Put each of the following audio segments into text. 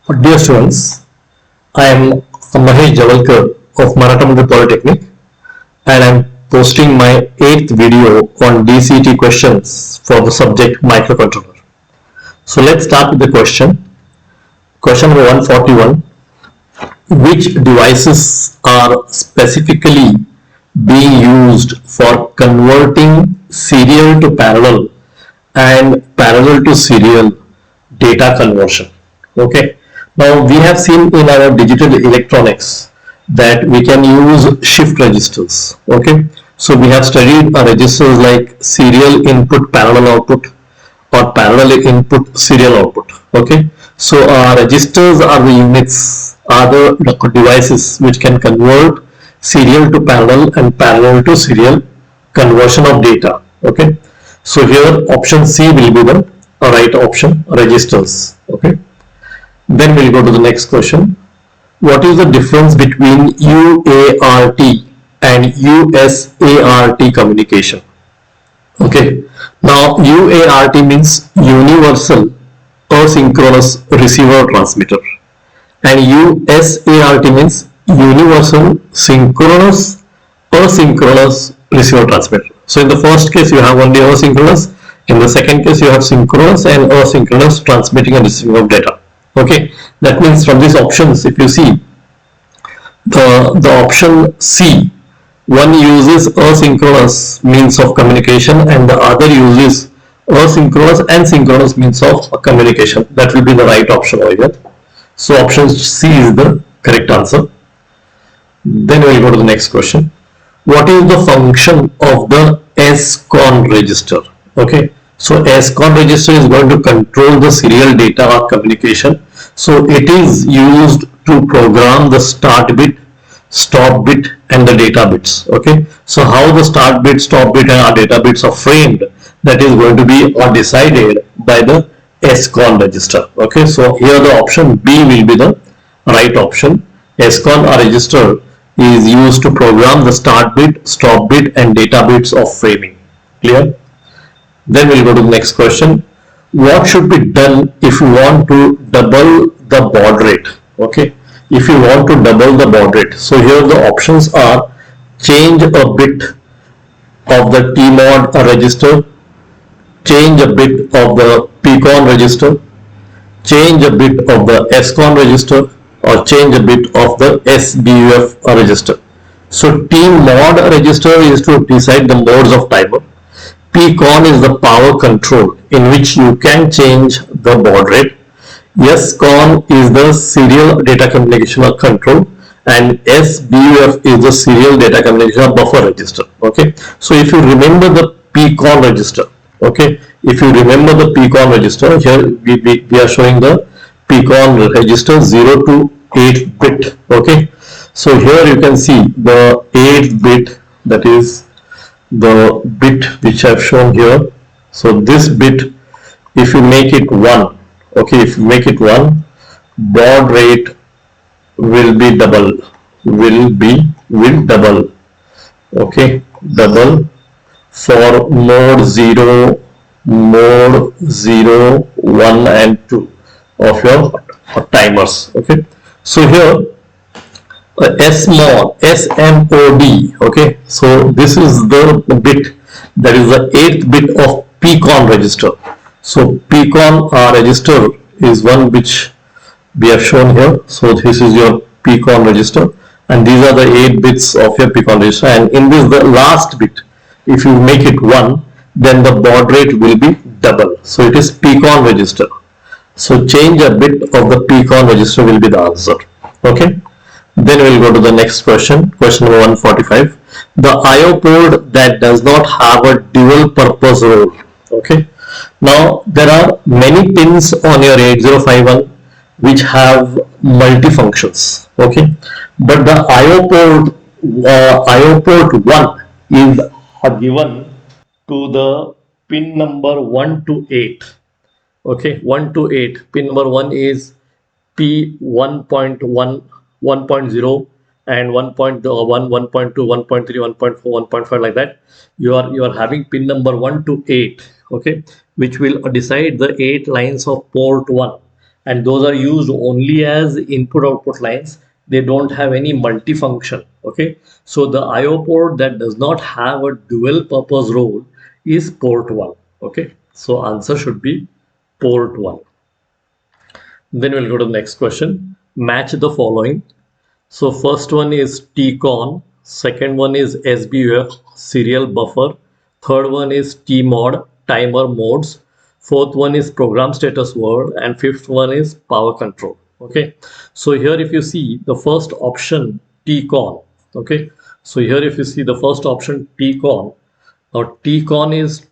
Dear students, I am Mahesh Javalkar of Maratha Polytechnic and I am posting my 8th video on DCT questions for the subject microcontroller. So let's start with the question. Question number 141. Which devices are specifically being used for converting serial to parallel and parallel to serial data conversion? Okay, now we have seen in our digital electronics that we can use shift registers. Okay, so we have studied registers like serial input parallel output or parallel input serial output. Okay, so registers are the units, are the devices which can convert serial to parallel and parallel to serial conversion of data. Okay, so here option C will be the right option, registers. Okay, then we'll go to the next question. What is the difference between UART and USART communication? Okay, now UART means universal asynchronous receiver transmitter and USART means universal synchronous asynchronous receiver transmitter. So in the first case you have only asynchronous, in the second case you have synchronous and asynchronous transmitting and receiving of data. Okay, that means from these options, if you see the option C, one uses asynchronous means of communication and the other uses asynchronous and synchronous means of communication. That will be the right option over here. So option C is the correct answer. Then we will go to the next question. What is the function of the SCON register? Okay, so SCON register is going to control the serial data or communication. So it is used to program the start bit, stop bit and the data bits. Okay, so how the start bit, stop bit and our data bits are framed, that is going to be or decided by the SCON register. Okay, so here the option B will be the right option. SCON register is used to program the start bit, stop bit and data bits of framing. Clear? Then we'll go to the next question. What should be done if you want to double the baud rate? Okay, if you want to double the baud rate, so here the options are: change a bit of the TMOD register, change a bit of the PCON register, change a bit of the SCON register, or change a bit of the SBUF register. So TMOD register is to decide the modes of timer. PCON is the power control in which you can change the baud rate. SCON is the serial data communication or control, and SBUF is the serial data communication or buffer register. Okay, so if you remember the PCON register, okay, if you remember the PCON register, here we are showing the PCON register 0 to 8 bit. Okay, so here you can see the 8th bit, that is the bit which I have shown here. So this bit, if you make it 1, okay, if you make it 1, baud rate will be double, will double. Okay, double for mode 0, mode 0, 1 and 2 of your timers. Okay, so here SMOD, okay, so this is the bit, that is the 8th bit of PCON register. So PCON register is one which we have shown here. So this is your PCON register and these are the 8 bits of your PCON register, and in this the last bit, if you make it 1, then the baud rate will be double. So it is PCON register. So change a bit of the PCON register will be the answer. Okay, then we'll go to the next question. Question number 145. The IO port that does not have a dual purpose role. Okay, now there are many pins on your 8051 which have multi-functions. Okay, but the IO port 1 is given to the pin number 1 to 8. Okay, 1 to 8. Pin number 1 is P1.1, 1.0 and 1.1, 1.2, 1.3, 1.4, 1.5, like that. You are having pin number 1 to 8, okay, which will decide the 8 lines of port 1, and those are used only as input output lines. They don't have any multifunction. Okay, so the IO port that does not have a dual purpose role is port 1. Okay, so answer should be port 1. Then we'll go to the next question. Match the following. So first one is TCON, second one is SBUF, serial buffer, third one is TMOD, timer modes, fourth one is program status word, and fifth one is power control. Okay, so here if you see the first option TCON, okay, so here if you see the first option TCON, now TCON is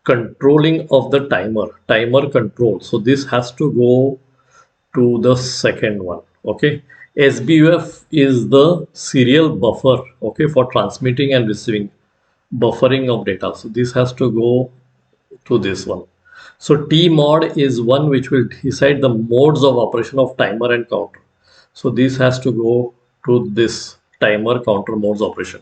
controlling of the timer control. So this has to go to the second one. Okay, SBUF is the serial buffer, okay, for transmitting and receiving buffering of data. So this has to go to this one. So T mod is one which will decide the modes of operation of timer and counter. So this has to go to this timer counter modes operation.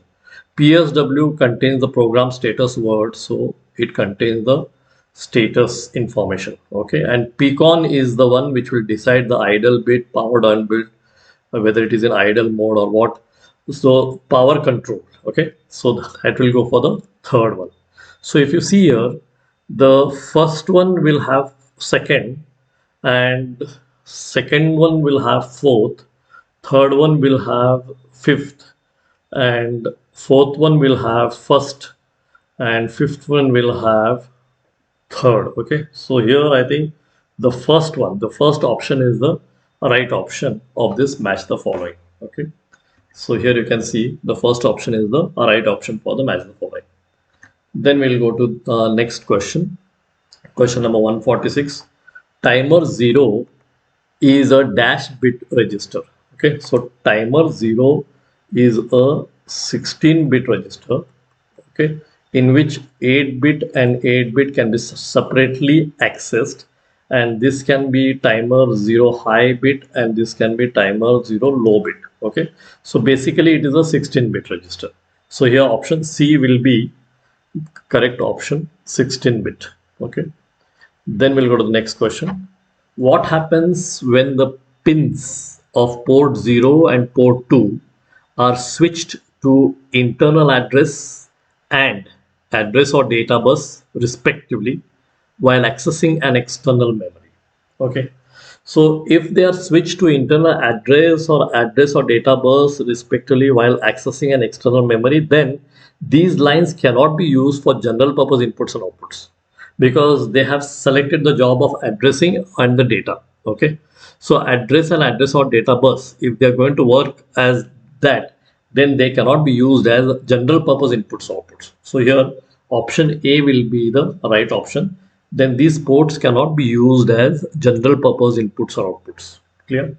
PSW contains the program status word, so it contains the status information. Okay, and PCON is the one which will decide the idle bit, power down bit, whether it is in idle mode or what. So power control. Okay, so that will go for the third one. So if you see here, the first one will have second, and second one will have fourth, third one will have fifth, and fourth one will have first, and fifth one will have third. Okay, so here I think the first option is the right option of this match the following. Okay, so here you can see the first option is the right option for the match the following. Then we'll go to next question. Question number 146. Timer 0 is a dash bit register. Okay, so timer 0 is a 16-bit register. Okay, in which 8-bit and 8-bit can be separately accessed, and this can be timer 0 high bit and this can be timer 0 low bit. Okay, so basically it is a 16-bit register. So here option C will be correct option, 16-bit. Okay, then we'll go to the next question. What happens when the pins of port 0 and port 2 are switched to internal address and address or data bus respectively while accessing an external memory? Okay, so if they are switched to internal address or data bus respectively while accessing an external memory, then these lines cannot be used for general purpose inputs and outputs, because they have selected the job of addressing and the data. Okay, so address and address or data bus, if they are going to work as that, then they cannot be used as general purpose inputs or outputs. So here option A will be the right option. Then these ports cannot be used as general purpose inputs or outputs. Clear?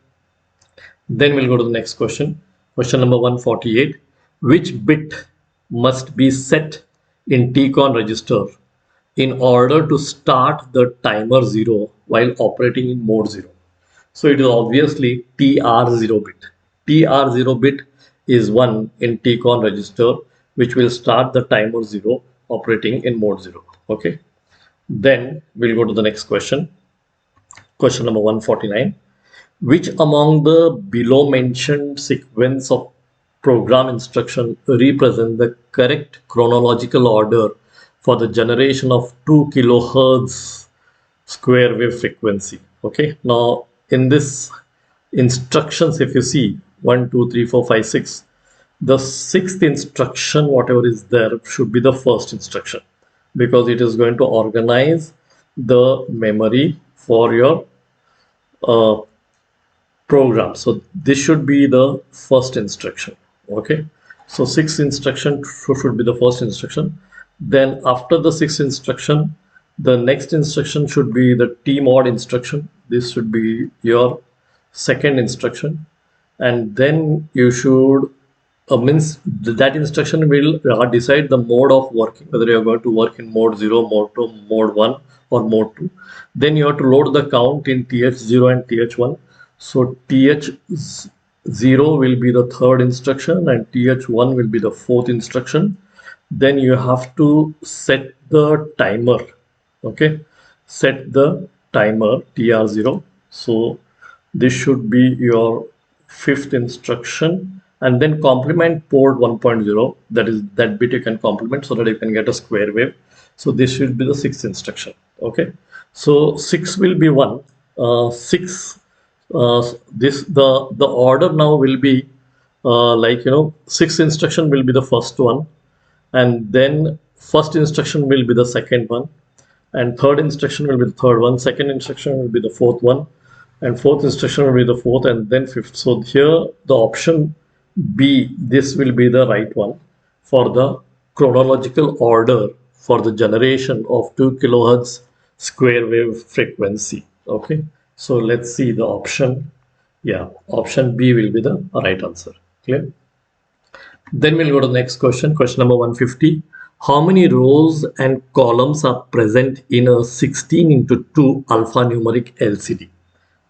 Then we'll go to the next question. Question number 148. Which bit must be set in TCON register in order to start the timer 0 while operating in mode 0? So it is obviously TR0 bit. TR0 bit is one in TCON register which will start the timer 0 operating in mode 0. Okay. Then we'll go to the next question. Question number 149. Which among the below mentioned sequence of program instruction represent the correct chronological order for the generation of 2 kilohertz square wave frequency? Okay, now in this instructions, if you see 1 2 3 4 5 6, the sixth instruction, whatever is there, should be the first instruction, because it is going to organize the memory for your program. So this should be the first instruction. Okay, so sixth instruction should be the first instruction. Then after the sixth instruction, the next instruction should be the TMOD instruction. This should be your second instruction, and then you should means that instruction will decide the mode of working, whether you are going to work in mode 0, mode 2, mode 1 or mode 2. Then you have to load the count in TH0 and TH1. So TH0 will be the third instruction and TH1 will be the fourth instruction. Then you have to set the timer. Okay, set the timer TR0. So this should be your fifth instruction, and then complement port 1.0, that is that bit you can complement so that you can get a square wave. So this should be the sixth instruction. Okay, so 6 will be 1, 6, this the order now will be like, you know, sixth instruction will be the first one, and then first instruction will be the second one, and third instruction will be the third one, second instruction will be the fourth one, and fourth instruction will be the fourth, and then fifth. So here the option B, this will be the right one for the chronological order for the generation of 2 kilohertz square wave frequency. Okay, so let's see the option. Yeah, option B will be the right answer. Clear? Then we'll go to the next question, question number 150. How many rows and columns are present in a 16 into 2 alphanumeric LCD?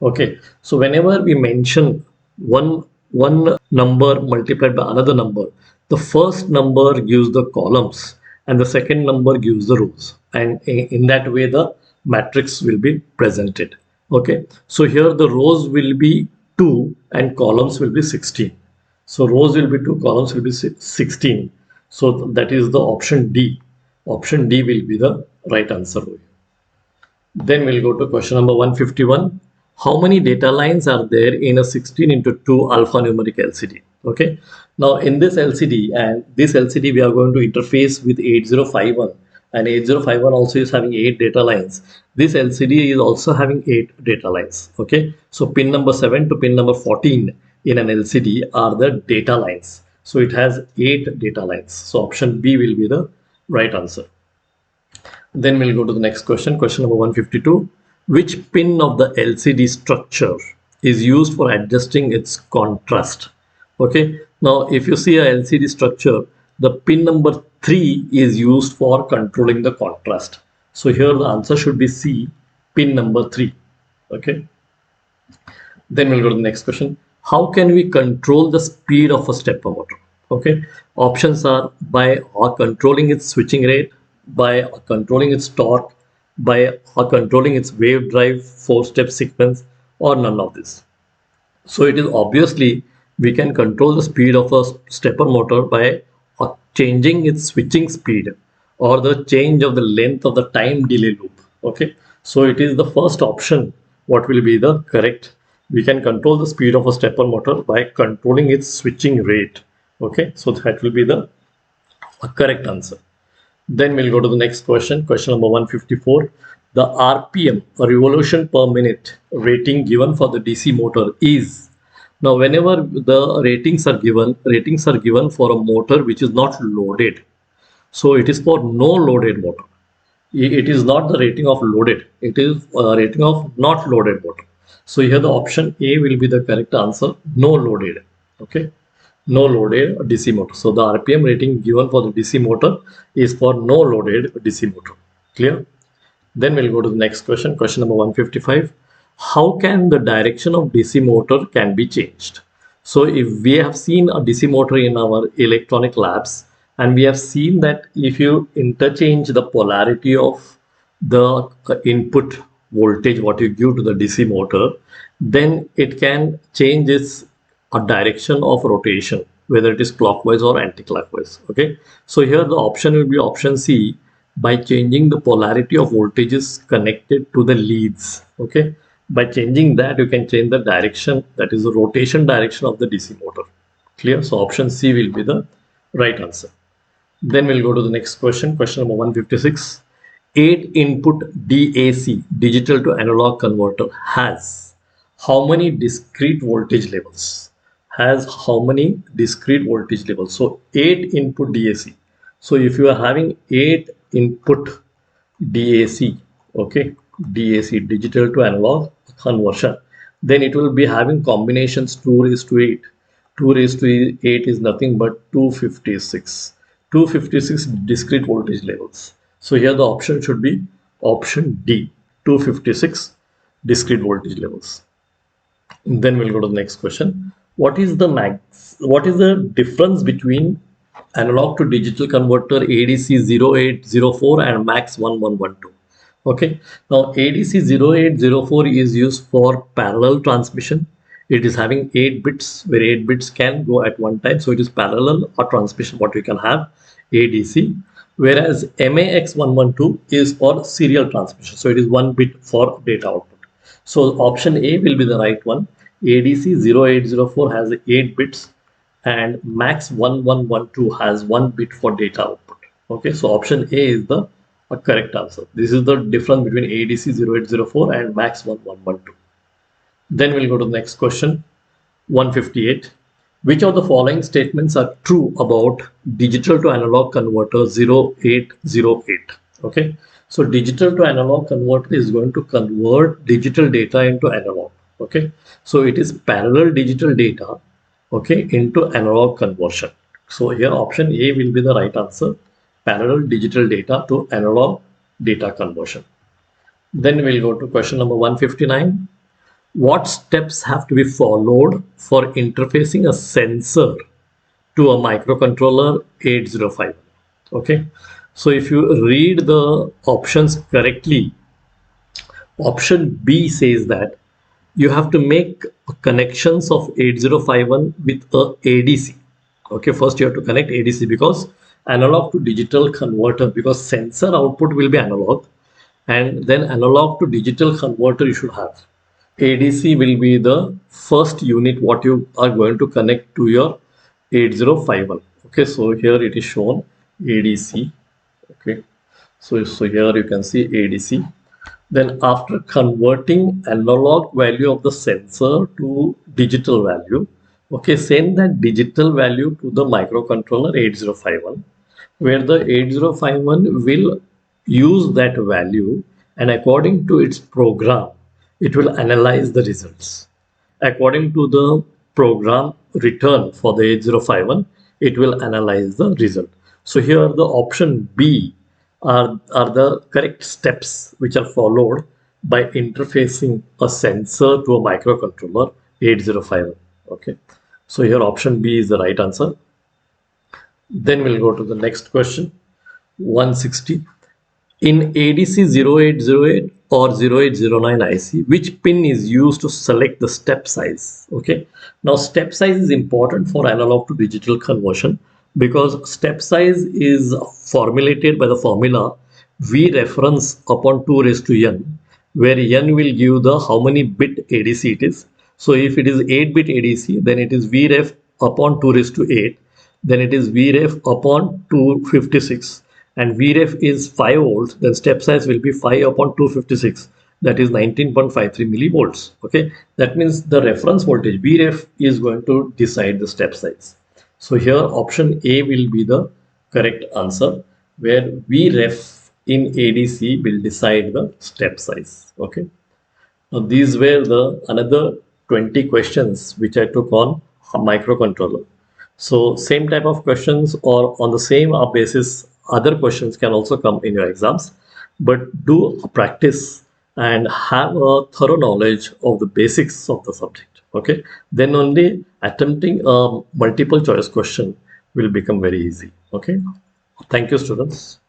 Okay, so whenever we mention one number multiplied by another number, the first number gives the columns and the second number gives the rows, and in that way the matrix will be presented. Okay, so here the rows will be 2 and columns will be 16. So rows will be 2, columns will be 16. So that is the option D. Option D will be the right answer. Then we'll go to question number 151. How many data lines are there in a 16 into 2 alphanumeric LCD? Okay. Now in this LCD, and this LCD we are going to interface with 8051, and 8051 also is having 8 data lines. This LCD is also having 8 data lines. Okay. So pin number 7 to pin number 14 in an LCD are the data lines. So it has 8 data lines. So option B will be the right answer. Then we'll go to the next question, question number 152. Which pin of the LCD structure is used for adjusting its contrast? Okay, now if you see a LCD structure, the pin number 3 is used for controlling the contrast. So here the answer should be C, pin number 3. Okay. Then we'll go to the next question. How can we control the speed of a stepper motor? Okay, options are by controlling its switching rate, by controlling its torque, by controlling its wave drive 4-step sequence, or none of this. So it is obviously we can control the speed of a stepper motor by changing its switching speed or the change of the length of the time delay loop. Okay, so it is the first option what will be the correct. We can control the speed of a stepper motor by controlling its switching rate. Okay, so that will be the correct answer. Then we'll go to the next question, question number 154. The RPM, or revolution per minute rating given for the DC motor is, now whenever the ratings are given for a motor which is not loaded. So it is for no loaded motor. It is not the rating of loaded, it is a rating of not loaded motor. So here the option A will be the correct answer, no loaded. Okay, no loaded DC motor. So the RPM rating given for the DC motor is for no loaded DC motor. Clear? Then we'll go to the next question, question number 155. How can the direction of DC motor can be changed? So if we have seen a DC motor in our electronic labs, and we have seen that if you interchange the polarity of the input voltage what you give to the DC motor, then it can change its direction of rotation, whether it is clockwise or anti-clockwise. Okay, so here the option will be option C, by changing the polarity of voltages connected to the leads. Okay, by changing that you can change the direction, that is the rotation direction of the DC motor. Clear? So option C will be the right answer. Then we'll go to the next question, question number 156. 8 input DAC, digital to analog converter, has how many discrete voltage levels? Has how many discrete voltage levels? So 8 input DAC. So if you are having 8 input DAC, okay, DAC, digital to analog conversion, then it will be having combinations 2 raised to 8. 2 raised to 8 is nothing but 256. 256 discrete voltage levels. So here the option should be option D, 256 discrete voltage levels. And then we'll go to the next question. What is the difference between analog to digital converter ADC 0804 and MAX 1112? Okay, now ADC 0804 is used for parallel transmission. It is having 8 bits, where 8 bits can go at one time. So it is parallel or transmission, what we can have ADC. Whereas MAX112 is for serial transmission. So it is 1 bit for data output. So option A will be the right one. ADC 0804 has 8 bits and MAX 1112 has 1 bit for data output. Okay, so option A is the correct answer. This is the difference between ADC 0804 and MAX 1112. Then we'll go to the next question, 158. Which of the following statements are true about digital to analog converter 0808? Okay, so digital to analog converter is going to convert digital data into analog. Okay, so it is parallel digital data, okay, into analog conversion. So here option A will be the right answer, parallel digital data to analog data conversion. Then we'll go to question number 159. What steps have to be followed for interfacing a sensor to a microcontroller 8051? Okay, so if you read the options correctly, option B says that you have to make connections of 8051 with a ADC. Okay, first you have to connect ADC because analog to digital converter, because sensor output will be analog, and then analog to digital converter you should have. ADC will be the first unit what you are going to connect to your 8051. Okay, so here it is shown ADC. Okay, so here you can see ADC. Then after converting analog value of the sensor to digital value, okay, send that digital value to the microcontroller 8051, where the 8051 will use that value, and according to its program, it will analyze the results. According to the program return for the 8051, it will analyze the result. So here the option B are the correct steps which are followed by interfacing a sensor to a microcontroller 8051. Okay, so here option B is the right answer. Then we'll go to the next question, 160. In ADC 0808 or 0809 IC, which pin is used to select the step size? Okay, now step size is important for analog to digital conversion because step size is formulated by the formula V reference upon 2 raised to n, where n will give the how many bit ADC it is. So if it is 8 bit ADC, then it is V ref upon 2 raised to 8, then it is V ref upon 256, and Vref is 5 volts, then step size will be 5 upon 256, that is 19.53 millivolts. Okay, that means the reference voltage Vref is going to decide the step size. So here option A will be the correct answer, where Vref in ADC will decide the step size. Okay, now these were the another 20 questions which I took on a microcontroller. So same type of questions or on the same basis other questions can also come in your exams, but do practice and have a thorough knowledge of the basics of the subject. Okay, then only attempting a multiple choice question will become very easy. Okay, thank you students.